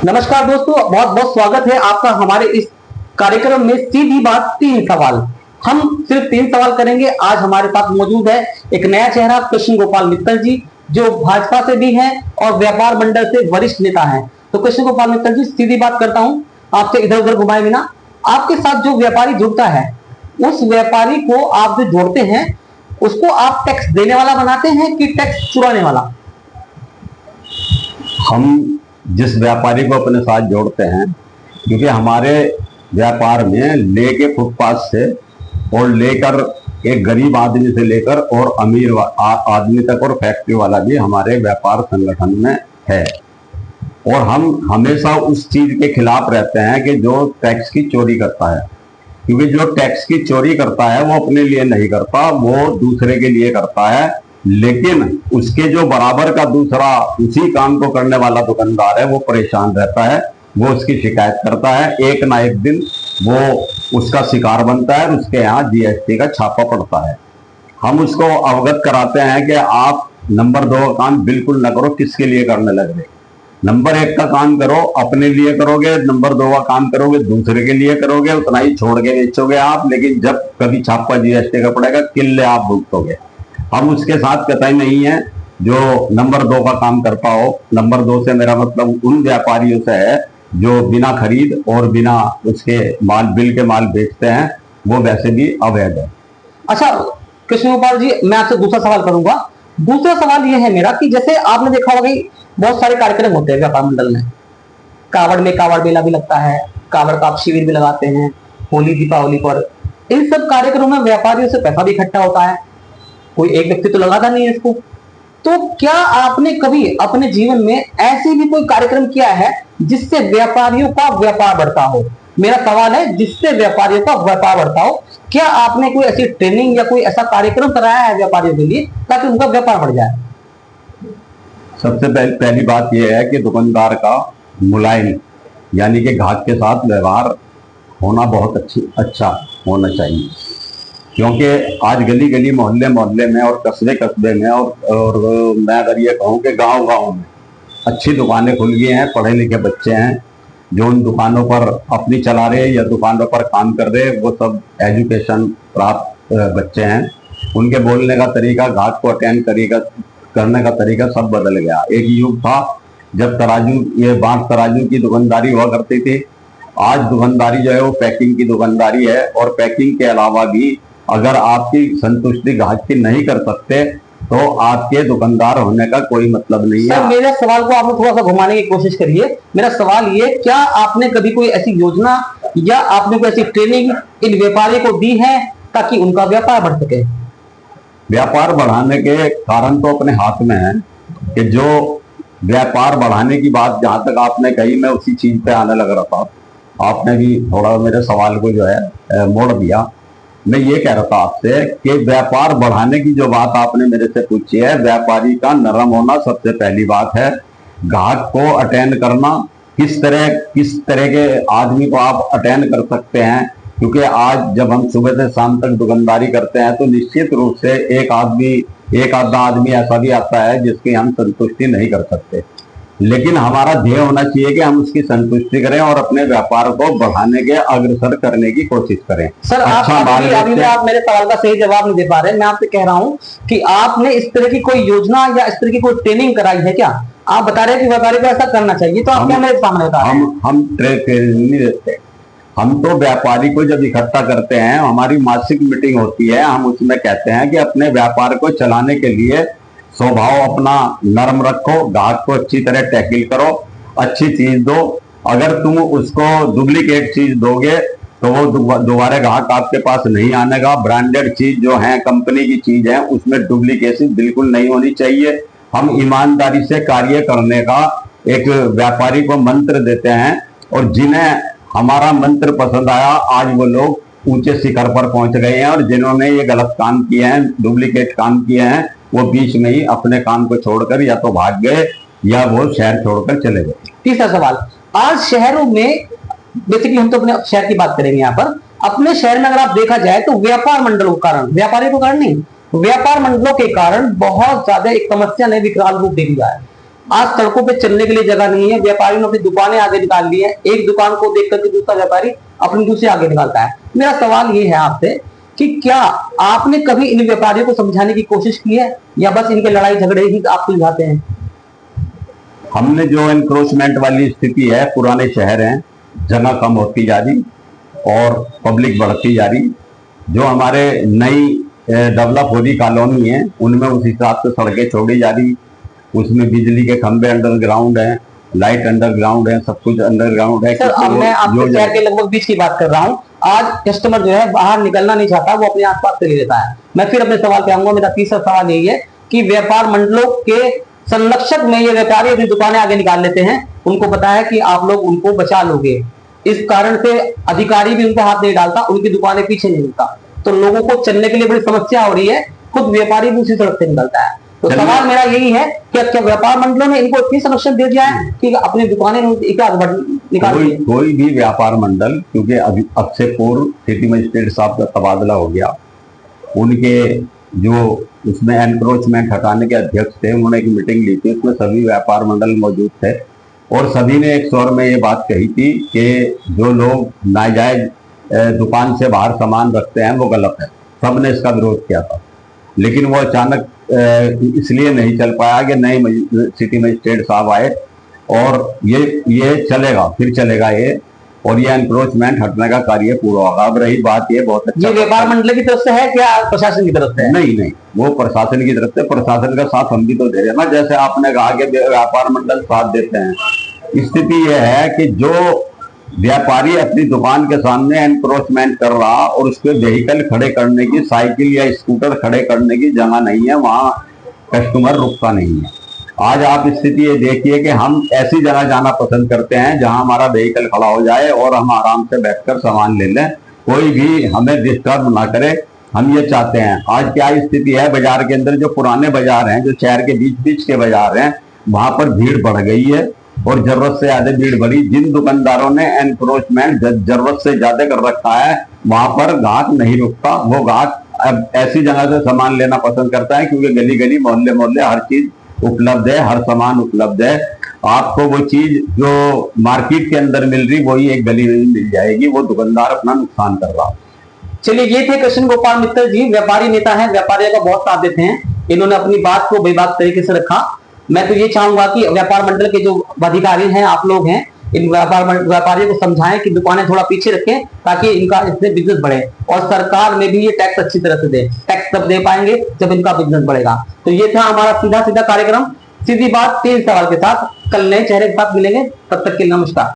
नमस्कार दोस्तों, बहुत बहुत स्वागत है आपका हमारे इस कार्यक्रम में। सीधी बात 3 सवाल। हम सिर्फ 3 सवाल करेंगे। आज हमारे पास मौजूद है एक नया चेहरा, कृष्ण गोपाल मित्तल जी, जो भाजपा से भी हैं और व्यापार मंडल से वरिष्ठ नेता हैं। तो कृष्ण गोपाल मित्तल जी, सीधी बात करता हूं, आपसे इधर उधर घुमाए बिना। आपके साथ जो व्यापारी जुड़ता है, उस व्यापारी को आप जो जोड़ते हैं, उसको आप टैक्स देने वाला बनाते हैं कि टैक्स चुराने वाला? हम जिस व्यापारी को अपने साथ जोड़ते हैं, क्योंकि हमारे व्यापार में लेके फुटपाथ से और लेकर एक गरीब आदमी से लेकर और अमीर आदमी तक और फैक्ट्री वाला भी हमारे व्यापार संगठन में है। और हम हमेशा उस चीज के खिलाफ रहते हैं कि जो टैक्स की चोरी करता है, क्योंकि जो टैक्स की चोरी करता है वो अपने लिए नहीं करता, वो दूसरे के लिए करता है। लेकिन उसके जो बराबर का दूसरा उसी काम को करने वाला दुकानदार है, वो परेशान रहता है, वो उसकी शिकायत करता है। एक ना एक दिन वो उसका शिकार बनता है, उसके यहाँ जीएसटी का छापा पड़ता है। हम उसको अवगत कराते हैं कि आप नंबर 2 का काम बिल्कुल न करो। किसके लिए करने लग रहे? नंबर 1 का काम करो, अपने लिए करोगे। नंबर 2 का काम करोगे, दूसरे के लिए करोगे। उतना ही छोड़ के बेचोगे आप, लेकिन जब कभी छापा जीएसटी का पड़ेगा, किल्ले आप भुगतोगे। हम उसके साथ कतई नहीं है जो नंबर 2 का काम करता हो। नंबर 2 से मेरा मतलब उन व्यापारियों से है जो बिना खरीद और बिना उसके माल बिल के माल बेचते हैं, वो वैसे भी अवैध है। अच्छा कृष्ण गोपाल जी, मैं आपसे दूसरा सवाल करूंगा। दूसरा सवाल यह है मेरा कि जैसे आपने देखा होगा कि बहुत सारे कार्यक्रम होते हैं व्यापार मंडल में। कावड़ में कावड़ मेला भी लगता है, कावड़ का शिविर भी लगाते हैं, होली दीपावली पर। इन सब कार्यक्रमों में व्यापारियों से पैसा भी इकट्ठा होता है, कोई एक व्यक्ति तो लगाता नहीं है इसको। तो क्या आपने कभी अपने जीवन में ऐसे भी कोई कार्यक्रम किया है जिससे व्यापारियों का व्यापार बढ़ता हो? मेरा सवाल है, जिससे व्यापारियों का व्यापार बढ़ता हो। क्या आपने कोई ऐसी ट्रेनिंग या कोई ऐसा कार्यक्रम कराया है व्यापारियों के लिए ताकि उनका व्यापार बढ़ जाए? सबसे पहली बात यह है कि दुकानदार का मुलायम यानी कि ग्राहक के साथ व्यवहार होना बहुत अच्छा होना चाहिए। क्योंकि आज गली गली मोहल्ले मोहल्ले में और कस्बे कस्बे में और मैं अगर ये कहूँ कि गांव गांव में अच्छी दुकानें खुल गई हैं। पढ़े लिखे बच्चे हैं जो उन दुकानों पर अपनी चला रहे या दुकानों पर काम कर रहे, वो सब एजुकेशन प्राप्त बच्चे हैं। उनके बोलने का तरीका, ग्राहक को अटेंड करने का तरीका सब बदल गया। एक युग था जब ये बांस तराजू की दुकानदारी हुआ करती थी। आज दुकानदारी जो है वो पैकिंग की दुकानदारी है, और पैकिंग के अलावा भी अगर आपकी संतुष्टि ग्राहक की नहीं कर सकते तो आपके दुकानदार होने का कोई मतलब नहीं है। मेरे सवाल को आपने थोड़ा सा घुमाने की कोशिश करिए। मेरा सवाल ये, क्या आपने कभी कोई ऐसी योजना या आपने कोई ऐसी ट्रेनिंग इन व्यापारियों को दी है ताकि उनका व्यापार बढ़ सके? व्यापार बढ़ाने के कारण तो अपने हाथ में है कि जो व्यापार बढ़ाने की बात जहां तक आपने कही, मैं उसी चीज पे आने लग रहा था। आपने भी थोड़ा मेरे सवाल को जो है मोड़ दिया। मैं ये कह रहा था आपसे कि व्यापार बढ़ाने की जो बात आपने मेरे से पूछी है, व्यापारी का नरम होना सबसे पहली बात है। ग्राहक को अटेंड करना, किस तरह के आदमी को आप अटेंड कर सकते हैं, क्योंकि आज जब हम सुबह से शाम तक दुकानदारी करते हैं तो निश्चित रूप से एक आधा आदमी ऐसा भी आता है जिसकी हम संतुष्टि नहीं कर सकते। लेकिन हमारा ध्येय होना चाहिए कि हम उसकी संतुष्टि करें और अपने व्यापार को बढ़ाने के अग्रसर करने की कोशिश करें। सर अच्छा, अभी आप मेरे सवाल का सही जवाब नहीं दे पा रहे। मैं आपसे कह रहा हूं कि आपने इस तरह की कोई योजना या इस तरह की कोई ट्रेनिंग कराई है क्या? आप बता रहे हैं कि व्यापारी को ऐसा करना चाहिए, तो आप क्या मेरे सामने बता रहे हैं? हम ट्रेनिंग नहीं देते। हम तो व्यापारी को जब इकट्ठा करते हैं, हमारी मासिक मीटिंग होती है, हम उसमें कहते हैं कि अपने व्यापार को चलाने के लिए स्वभाव अपना नरम रखो, ग्राहक को अच्छी तरह टैकल करो, अच्छी चीज दो। अगर तुम उसको डुप्लीकेट चीज दोगे तो वो दोबारा ग्राहक आपके पास नहीं आने का। ब्रांडेड चीज जो है, कंपनी की चीज है, उसमें डुप्लीकेशन बिल्कुल नहीं होनी चाहिए। हम ईमानदारी से कार्य करने का एक व्यापारी को मंत्र देते हैं, और जिन्हें हमारा मंत्र पसंद आया, आज वो लोग ऊंचे शिखर पर पहुंच गए हैं। और जिन्होंने ये गलत काम किए हैं, डुप्लीकेट काम किए हैं, वो बीच में ही अपने काम को छोड़कर या तो भाग गए या वो शहर छोड़कर चले गए। तीसरा सवाल, आज शहरों में, बेसिकली हम तो अपने शहर की बात करेंगे यहाँ पर, अपने शहर में अगर आप देखा जाए तो व्यापार मंडलों के कारण, व्यापारियों के कारण नहीं, व्यापार मंडलों के कारण बहुत ज्यादा एक समस्या ने विकराल रूप दे दिया है। आज सड़कों पे चलने के लिए जगह नहीं है, व्यापारियों ने अपनी दुकानें आगे निकाल ली है, एक दुकान को देख करके दूसरा व्यापारी अपनी दूसरी आगे निकालता है। मेरा सवाल ये है आपसे कि क्या आपने कभी इन व्यापारियों को समझाने की कोशिश की है या बस इनके लड़ाई झगड़े ही आप सुलझाते हैं? हमने जो एनक्रोचमेंट वाली स्थिति है, पुराने शहर हैं, जगह कम होती जा रही और पब्लिक बढ़ती जा रही, जो हमारे नई डेवलप हो रही कॉलोनी है उनमें उस हिसाब से सड़कें छोड़ी जा रही, उसमें बिजली के खंभे अंडरग्राउंड है, लाइट अंडरग्राउंड है, सब कुछ अंडरग्राउंड है। सर, अब मैं आपके शहर के लगभग बीच की बात कर रहा हूँ। आज कस्टमर जो है बाहर निकलना नहीं चाहता, वो अपने आसपास से ले लेता है। मैं फिर अपने सवाल पे आऊंगा। मेरा तीसरा सवाल यही है कि व्यापार मंडलों के संरक्षक में ये व्यापारी अपनी दुकानें आगे निकाल लेते हैं, उनको पता है कि आप लोग उनको बचा लोगे, इस कारण से अधिकारी भी उनको हाथ नहीं डालता, उनकी दुकानें पीछे नहीं निकलता, तो लोगों को चलने के लिए बड़ी समस्या हो रही है, खुद व्यापारी भी उसी सड़क से निकलता है। तो सवाल मेरा यही है कि क्या व्यापार मंडलों ने इनको इतनी संरक्षण दे दिया है कि अपनी दुकानें निकाल दी? कोई भी व्यापार मंडल, क्योंकि अभी अब से पूर्व सिटी मजिस्ट्रेट साहब का तबादला हो गया, उनके जो उसमें एनक्रोचमेंट हटाने के अध्यक्ष थे, उन्होंने एक मीटिंग ली थी, उसमें सभी व्यापार मंडल मौजूद थे और सभी ने एक स्वर में ये बात कही थी कि जो लोग नाजायज दुकान से बाहर सामान रखते हैं वो गलत है। सबने इसका विरोध किया था, लेकिन वो अचानक इसलिए नहीं चल पाया कि नए सिटी मजिस्ट्रेट साहब आए और ये चलेगा, फिर चलेगा ये, और ये एनक्रोचमेंट हटने का कार्य पूरा होगा। अब रही बात, ये बहुत अच्छा, ये व्यापार मंडल की तरफ से है क्या प्रशासन की तरफ से है? नहीं, वो प्रशासन की तरफ से, प्रशासन का साथ हम भी तो दे रहे हैं ना। जैसे आपने कहा कि व्यापार मंडल साथ देते हैं, स्थिति यह है कि जो व्यापारी अपनी दुकान के सामने एनक्रोचमेंट कर रहा और उसके व्हीकल खड़े करने की, साइकिल या स्कूटर खड़े करने की जगह नहीं है, वहां कस्टमर रुकता नहीं है। आज आप स्थिति ये देखिए कि हम ऐसी जगह जाना पसंद करते हैं जहां हमारा व्हीकल खड़ा हो जाए और हम आराम से बैठकर सामान ले लें, कोई भी हमें डिस्टर्ब ना करे, हम ये चाहते हैं। आज क्या स्थिति है बाजार के अंदर, जो पुराने बाजार हैं, जो शहर के बीच बीच के बाजार हैं, वहां पर भीड़ बढ़ गई है और जरूरत से ज्यादा भीड़ बढ़ी। जिन दुकानदारों ने एनक्रोचमेंट जरूरत से ज्यादा कर रखा है, वहां पर ग्राहक नहीं रुकता, वो ग्राहक अब ऐसी जगह से सामान लेना पसंद करता है, क्योंकि गली गली मोहल्ले मोहल्ले हर चीज उपलब्ध है, हर सामान उपलब्ध है। आपको वो चीज जो मार्केट के अंदर मिल रही वही एक गली में मिल जाएगी, वो दुकानदार अपना नुकसान कर रहा है। चलिए, ये थे कृष्ण गोपाल मित्तल जी, व्यापारी नेता हैं, व्यापारियों का बहुत साथ देते हैं। इन्होंने अपनी बात को बेबाक तरीके से रखा। मैं तो ये चाहूंगा कि व्यापार मंडल के जो अधिकारी हैं, आप लोग हैं, इन व्यापारियों को समझाएं कि दुकानें थोड़ा पीछे रखें ताकि इनका इससे बिजनेस बढ़े, और सरकार में भी ये टैक्स अच्छी तरह से दे। टैक्स तब दे पाएंगे जब इनका बिजनेस बढ़ेगा। तो ये था हमारा सीधा सीधा कार्यक्रम, सीधी बात 3 सवाल के साथ। कल नए चेहरे के साथ मिलेंगे, तब तक के लिए नमस्कार।